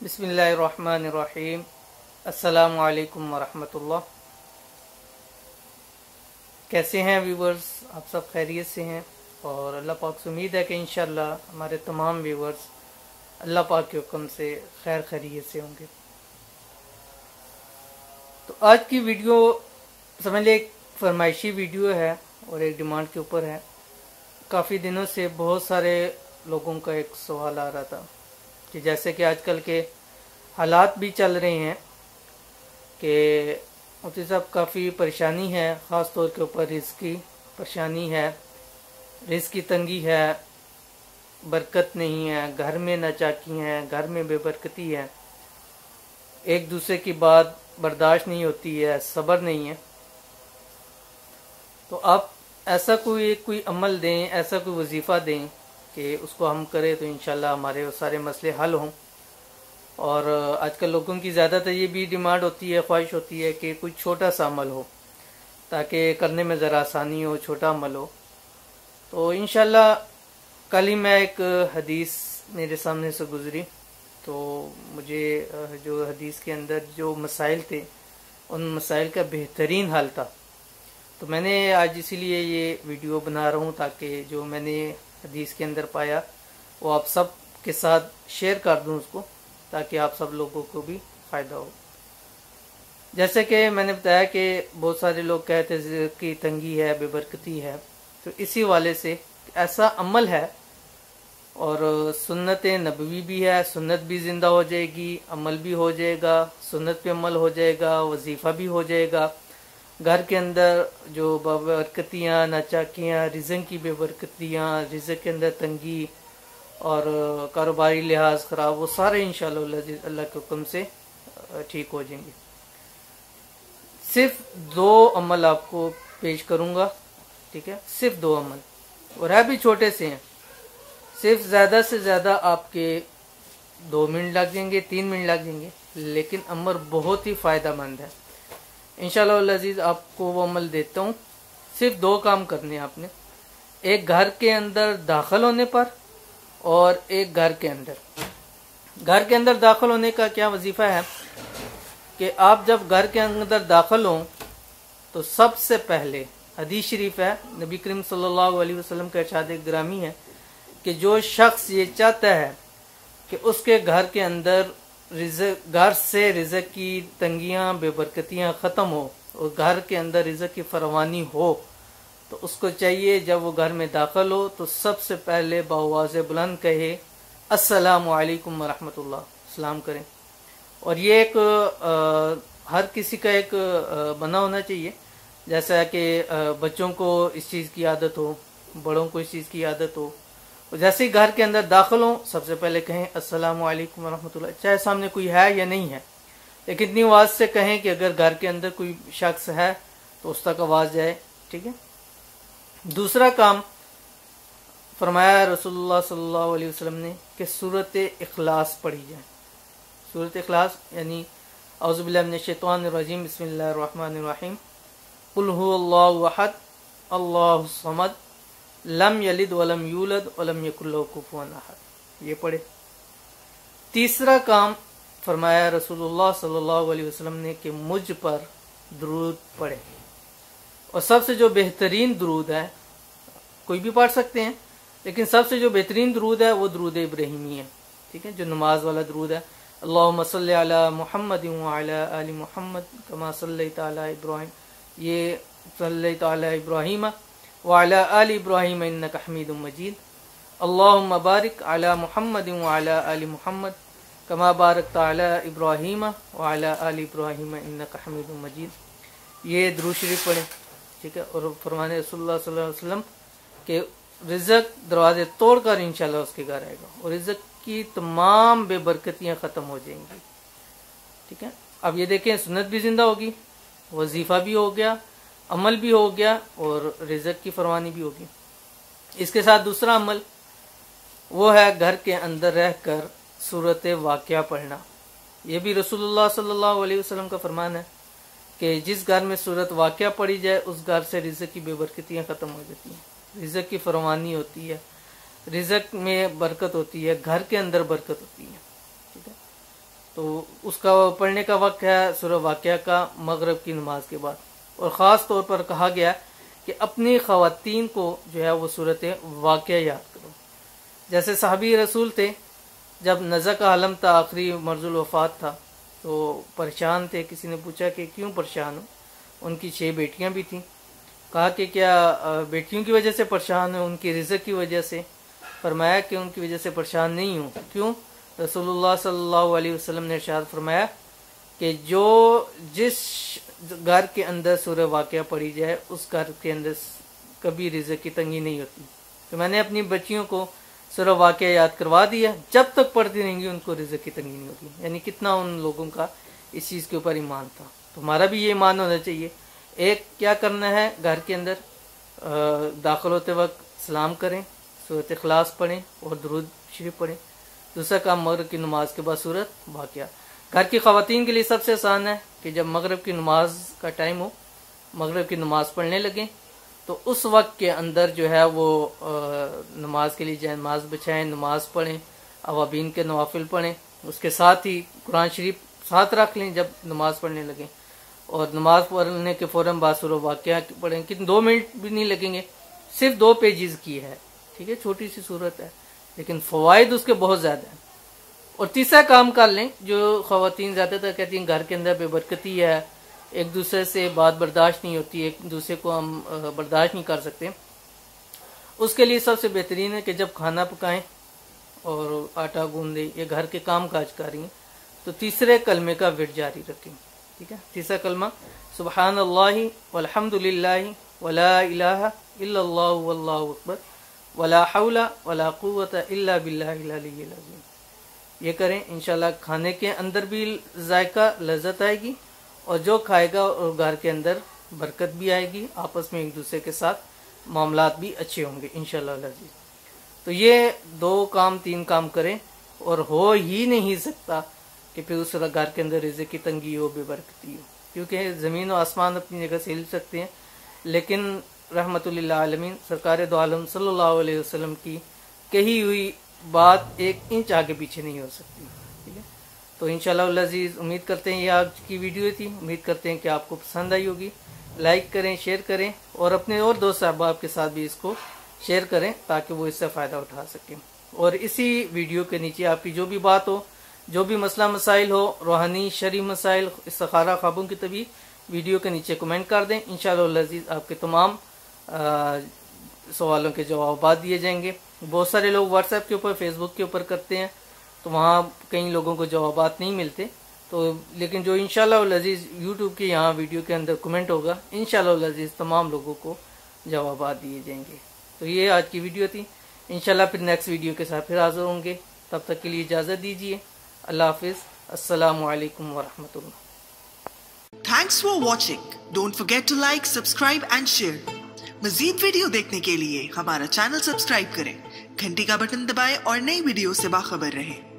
बिस्मिल्लाहिर्रहमानिर्रहीम। अस्सलामु अलैकुम वरहमतुल्लाह। कैसे हैं व्यूवर्स? आप सब खैरियत से हैं और अल्लाह पाक से उम्मीद है कि इंशाअल्लाह हमारे तमाम व्यूवर्स अल्लाह पाक के हुक्म से खैर खैरियत से होंगे। तो आज की वीडियो समझ लें एक फरमाइशी वीडियो है और एक डिमांड के ऊपर है। काफ़ी दिनों से बहुत सारे लोगों का एक सवाल आ रहा था कि जैसे कि आजकल के हालात भी चल रहे हैं कि मुफ्ती साहब काफ़ी परेशानी है, ख़ास तौर के ऊपर रिज़्क़ की परेशानी है, रिज़्क़ की तंगी है, बरकत नहीं है, घर में नाचाकी हैं, घर में बेबरकती है, एक दूसरे की बात बर्दाश्त नहीं होती है, सब्र नहीं है। तो आप ऐसा कोई अमल दें, ऐसा कोई वजीफ़ा दें कि उसको हम करें तो इंशाल्लाह हमारे वो सारे मसले हल हों। और आजकल लोगों की ज़्यादातर ये भी डिमांड होती है, ख्वाहिश होती है कि कोई छोटा सा अमल हो ताकि करने में ज़रा आसानी हो, छोटा अमल हो। तो इंशाल्लाह कल ही मैं एक हदीस मेरे सामने से गुज़री तो मुझे जो हदीस के अंदर जो मसाइल थे उन मसाइल का बेहतरीन हल था। तो मैंने आज इसीलिए ये वीडियो बना रहा हूँ ताकि जो मैंने हदीस के अंदर पाया वो आप सब के साथ शेयर कर दूँ उसको, ताकि आप सब लोगों को भी फ़ायदा हो। जैसे कि मैंने बताया कि बहुत सारे लोग कहते हैं कि तंगी है, बेबरकती है, तो इसी वाले से ऐसा अमल है और सुन्नत नबवी भी है, सुन्नत भी ज़िंदा हो जाएगी, अमल भी हो जाएगा, सुन्नत पे अमल हो जाएगा, वजीफ़ा भी हो जाएगा। घर के अंदर जो बेबरकतियाँ, नाचाकियाँ, रिज़्क़ की बेबरकतियाँ, रिज़्क़ के अंदर तंगी और कारोबारी लिहाज ख़राब, वो सारे इंशाअल्लाह अल्लाह के हुक्म से ठीक हो जाएंगे। सिर्फ 2 अमल आपको पेश करूँगा, ठीक है? सिर्फ 2 अमल, और है भी छोटे से हैं। सिर्फ ज़्यादा से ज़्यादा आपके 2 मिनट लग जाएंगे, 3 मिनट लग जाएंगे, लेकिन अमल बहुत ही फ़ायदेमंद है। इंशाअल्लाह अज़ीज़ आपको वो अमल देता हूँ। सिर्फ 2 काम करने हैं आपने, एक घर के अंदर दाखिल होने पर और एक घर के अंदर दाखिल होने का क्या वजीफ़ा है कि आप जब घर के अंदर दाखिल हों तो सबसे पहले हदीस शरीफ है, नबी करीम सल्लल्लाहु अलैहि वसल्लम का इरशाद गिरामी है कि जो शख्स ये चाहता है कि उसके घर के अंदर घर से रिज़्क़ की तंगियाँ, बेबरकतियाँ ख़त्म हो और घर के अंदर रिज़्क़ की फरवानी हो, तो उसको चाहिए जब वो घर में दाखिल हो तो सबसे पहले बावाज़ बुलंद कहे अस्सलामु अलैकुम वरहमतुल्लाह, सलाम करें। और ये एक हर किसी का एक बना होना चाहिए, जैसा कि बच्चों को इस चीज़ की आदत हो, बड़ों को इस चीज़ की आदत हो। तो जैसे ही घर के अंदर दाखिल हो सबसे पहले कहें अस्सलामु अलैकुम वरहमतुल्लाह, चाहे सामने कोई है या नहीं है, लेकिन इतनी आवाज़ से कहें कि अगर घर के अंदर कोई शख्स है तो उस तक आवाज़ जाए, ठीक है? दूसरा काम फरमाया रसूलुल्लाह सल्लल्लाहु अलैहि वसल्लम ने कि सूरत इखलास पढ़ी जाए। सूरत इखलास यानी औज़ु बिल्लाहि मिनश शैतानिर रजीम, बिस्मिल्लाहिर रहमानिर रहीम, कुल हुवल्लाहु अहद, अल्लाहुस समद, लम यलिद वलम यूलद वलम यकुल लहू कुफुवन अहद, ये पढ़े। तीसरा काम फरमाया रसूलुल्लाह सल्लल्लाहु अलैहि वसल्लम ने कि मुझ पर दुरूद पढ़े। और सबसे जो बेहतरीन दुरूद है, कोई भी पढ़ सकते हैं, लेकिन सबसे जो बेहतरीन दुरूद है वो दुरूद इब्राहिमी है, ठीक है? जो नमाज वाला दुरूद है, अल्लाहुम्मा सल्लि अला मुहम्मद व अला आलि मुहम्मद कमा सल्लैता अला इब्राहीम, ये सल्लैता अला इब्राहीम व अला आलि इब्राहीम इन्नका हमीदुम मजीद, अल्लाहुम्मा बारिक अला मुहम्मद व अला आलि मुहम्मद कमा बारकता अला इब्राहीम व अला आलि इब्राहीम इन्नका हमीदुम मजीद। ये दुरूद शरीफ पढ़ें, ठीक है? और फरमाने रसूलुल्लाह सल्लल्लाहु अलैहि वसल्लम के रिज़्क़ दरवाजे तोड़कर इंशाल्लाह उसके घर आएगा और रिज़्क़ की तमाम बेबरकतियाँ ख़त्म हो जाएंगी, ठीक है? अब ये देखें, सुन्नत भी ज़िंदा होगी, वजीफ़ा भी हो गया, अमल भी हो गया और रिज़्क़ की फरमानी भी होगी। इसके साथ दूसरा अमल वो है घर के अंदर रहकर सूरत वाक़िया पढ़ना। ये भी रसूलुल्लाह सल्लल्लाहु अलैहि वसल्लम का फरमान है कि जिस घर में सूरत वाक़िया पढ़ी जाए उस घर से रिज़्क़ की बेबरकतियाँ ख़त्म हो जाती हैं, रिज़्क़ की फरमानी होती है, रिज़्क़ में बरकत होती है, घर के अंदर बरकत होती है, ठीक है? तो उसका पढ़ने का वक्त है सूरह वाक़िया का मगरिब की नमाज के बाद। और ख़ास तौर पर कहा गया कि अपनी ख़वातीन को जो है वो सूरत वाक़िया याद करो। जैसे सहाबी रसूल थे, जब नज़ा का आलम था, आखिरी मर्जुल वफ़ात था, तो परेशान थे। किसी ने पूछा कि क्यों परेशान हो? उनकी 6 बेटियां भी थीं। कहा कि क्या बेटियों की वजह से परेशान हो, उनकी रिज़्क़ की वजह से? फरमाया कि उनकी वजह से परेशान नहीं हूँ। क्यों? रसूलुल्लाह सल्लल्लाहु अलैहि वसल्लम ने इरशाद फरमाया कि जिस घर के अंदर सूरह वाक़िया पढ़ी जाए उस घर के अंदर कभी रिज़्क़ की तंगी नहीं होती। तो मैंने अपनी बच्चियों को सूरह वाक़िया याद करवा दिया, जब तक पढ़ती रहेंगी उनको रिज़्क़ की तंगी नहीं होती। यानी कितना उन लोगों का इस चीज़ के ऊपर ईमान था। तो हमारा भी ये ईमान होना चाहिए। एक क्या करना है, घर के अंदर दाखिल होते वक्त सलाम करें, सूरत इखलास पढ़ें और दुरूद शरीफ पढ़ें। दूसरा काम मगरिब की नमाज के बाद सूरत वाक़िया। घर की ख़वातीन के लिए सबसे आसान है कि जब मगरिब की नमाज का टाइम हो, मगरिब की नमाज पढ़ने लगें, तो उस वक्त के अंदर जो है वो नमाज के लिए जाए नमाज बिछाएं, नमाज पढ़ें, अवाबीन के नवाफिल पढ़ें। उसके साथ ही कुरान शरीफ साथ रख लें जब नमाज पढ़ने लगें। और नमाज पढ़ने के फ़ौरन बाद सूरह वाक़िया पढ़ें। कितने 2 मिनट भी नहीं लगेंगे, सिर्फ 2 पेजेस की है, ठीक है, छोटी सी सूरत है, लेकिन फ़वाइद उसके बहुत ज़्यादा हैं। और तीसरा काम कर लें, जो ख़वातीन ज़्यादातर कहती हैं घर के अंदर बेबरकती है, एक दूसरे से बात बर्दाश्त नहीं होती, एक दूसरे को हम बर्दाश्त नहीं कर सकते, उसके लिए सबसे बेहतरीन है कि जब खाना पकाएं और आटा गूंदें या घर के काम काज कर रही हैं, तो तीसरे कलमे का विर्द जारी रखें। ठीक है, तीसरा कलमा सुबहानल्लाहि वल्हम्दुलिल्लाहि वला इलाहा इल्लल्लाहु वल्लाहु अकबर वला हौला वला कुव्वता इल्ला बिल्लाहिल अलिय्यिल अज़ीम। ये करें, इंशाल्लाह खाने के अंदर भी जायका लज्जत आएगी और जो खाएगा और घर के अंदर बरकत भी आएगी, आपस में एक दूसरे के साथ मामलात भी अच्छे होंगे इंशाल्लाह अज़ीज़। तो ये 2 काम 3 काम करें और हो ही नहीं सकता कि फिर उस घर के अंदर रिज़्क़ की तंगी हो, बेबरकती हो, क्योंकि ज़मीन और आसमान अपनी जगह से हिल सकते हैं, लेकिन रहमतुल्लिल आलमीन सरकार दो आलम सल्लल्लाहु अलैहि वसल्लम की कही हुई बात 1 इंच आगे पीछे नहीं हो सकती। ठीक है, तो इंशाल्लाह अज़ीज़ उम्मीद करते हैं ये आज की वीडियो थी, उम्मीद करते हैं कि आपको पसंद आई होगी। लाइक करें, शेयर करें और अपने और दोस्त अहबाब के साथ भी इसको शेयर करें ताकि वो इससे फ़ायदा उठा सकें। और इसी वीडियो के नीचे आपकी जो भी बात हो, जो भी मसला मसाइल हो, रूहानी शरई मसाइल, इस्तिखारा, ख्वाबों की तबीर, वीडियो के नीचे कमेंट कर दें। इंशाअल्लाह अज़ीज़ आपके तमाम सवालों के जवाब दिए जाएंगे। बहुत सारे लोग व्हाट्सएप के ऊपर, फेसबुक के ऊपर करते हैं, तो वहाँ कई लोगों को जवाब नहीं मिलते, तो लेकिन जो इंशाअल्लाह अज़ीज़ यूट्यूब के यहाँ वीडियो के अंदर कमेंट होगा, इंशाअल्लाह अज़ीज़ तमाम लोगों को जवाब दिए जाएंगे। तो ये आज की वीडियो थी। इंशाअल्लाह फिर नेक्स्ट वीडियो के साथ फिर हाज़िर होंगे। तब तक के लिए इजाज़त दीजिए। अल्लाह हाफिज़। अस्सलामु अलैकुम व रहमतुल्लाह। Thanks for watching. Don't forget to like, subscribe and share. मज़ीद वीडियो देखने के लिए हमारा चैनल सब्सक्राइब करें, घंटी का बटन दबाएं और नई वीडियो से बाखबर रहें।